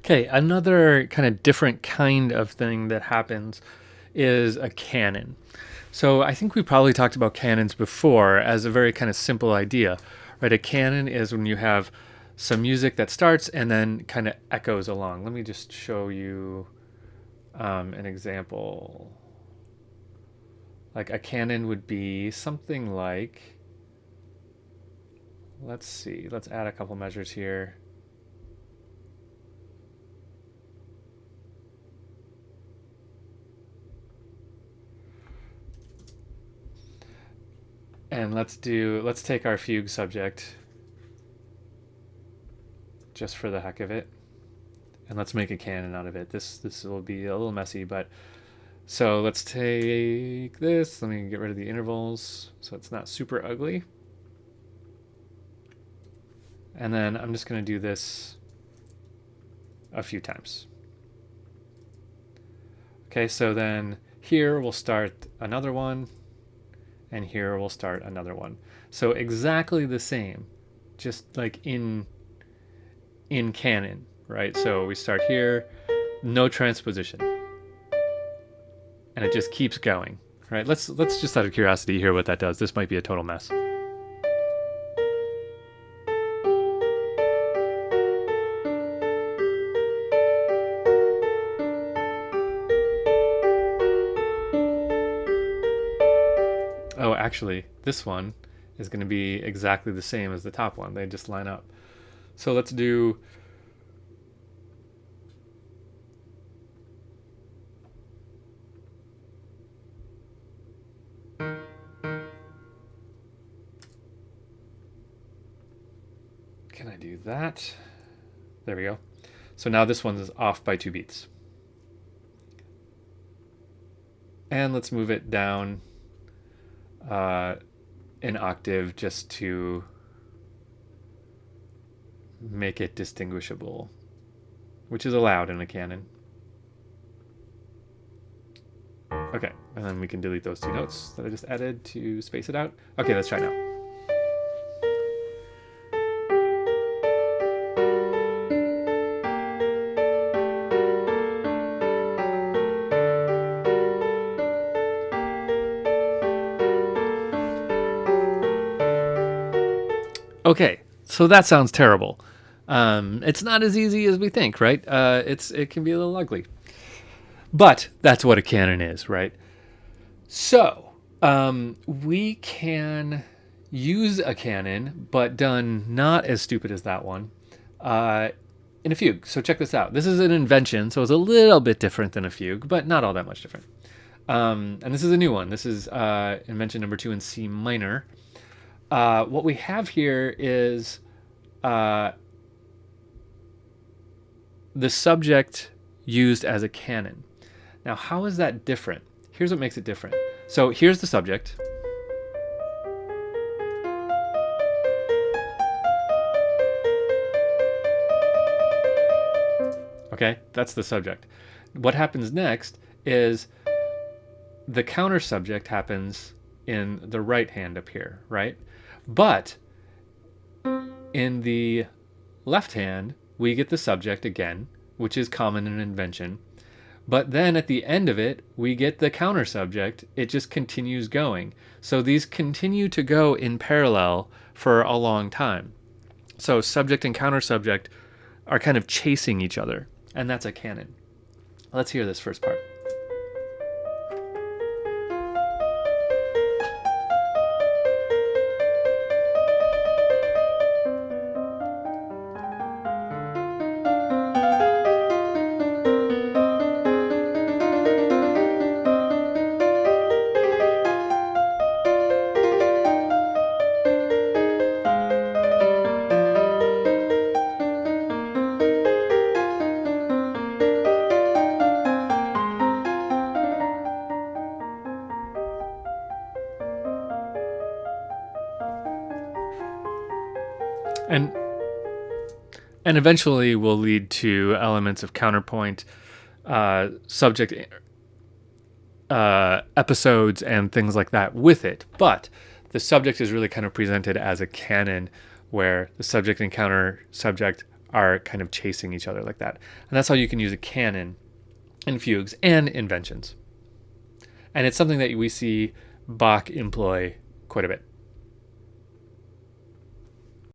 Okay, another kind of different kind of thing that happens is a canon. So I think we probably talked about canons before as a very kind of simple idea, right? A canon is when you have some music that starts and then kind of echoes along. Let me just show you an example. Like a canon would be something like, let's see, let's add a couple measures here. And let's take our fugue subject just for the heck of it. And let's make a canon out of it. This will be a little messy, but so let's take this. Let me get rid of the intervals so it's not super ugly. And then I'm just going to do this a few times. Okay, so then here we'll start another one, and here we'll start another one. So exactly the same, just like in canon, right? So we start here, no transposition, and it just keeps going, right? Let's just out of curiosity hear what that does. This might be a total mess. Oh, actually, this one is going to be exactly the same as the top one. They just line up. So let's do. Can I do that? There we go. So now this one is off by 2 beats. And let's move it down an octave just to make it distinguishable, which is allowed in a canon. Okay, and then we can delete those 2 notes that I just added to space it out. Okay, let's try now. Okay, so that sounds terrible. It's not as easy as we think, right? It can be a little ugly, but that's what a canon is, right? So we can use a canon, but done not as stupid as that one, in a fugue. So check this out. This is an invention, so it's a little bit different than a fugue, but not all that much different. And this is a new one. This is invention number 2 in C minor. What we have here is the subject used as a canon. Now, how is that different? Here's what makes it different. So here's the subject. Okay, that's the subject. What happens next is the counter subject happens in the right hand up here, right? But in the left hand, we get the subject again, which is common in invention. But then at the end of it, we get the counter subject. It just continues going. So these continue to go in parallel for a long time. So subject and counter subject are kind of chasing each other, and that's a canon. Let's hear this first part. And and eventually will lead to elements of counterpoint, subject episodes, and things like that with it. But the subject is really kind of presented as a canon where the subject and counter subject are kind of chasing each other like that. And that's how you can use a canon in fugues and inventions. And it's something that we see Bach employ quite a bit.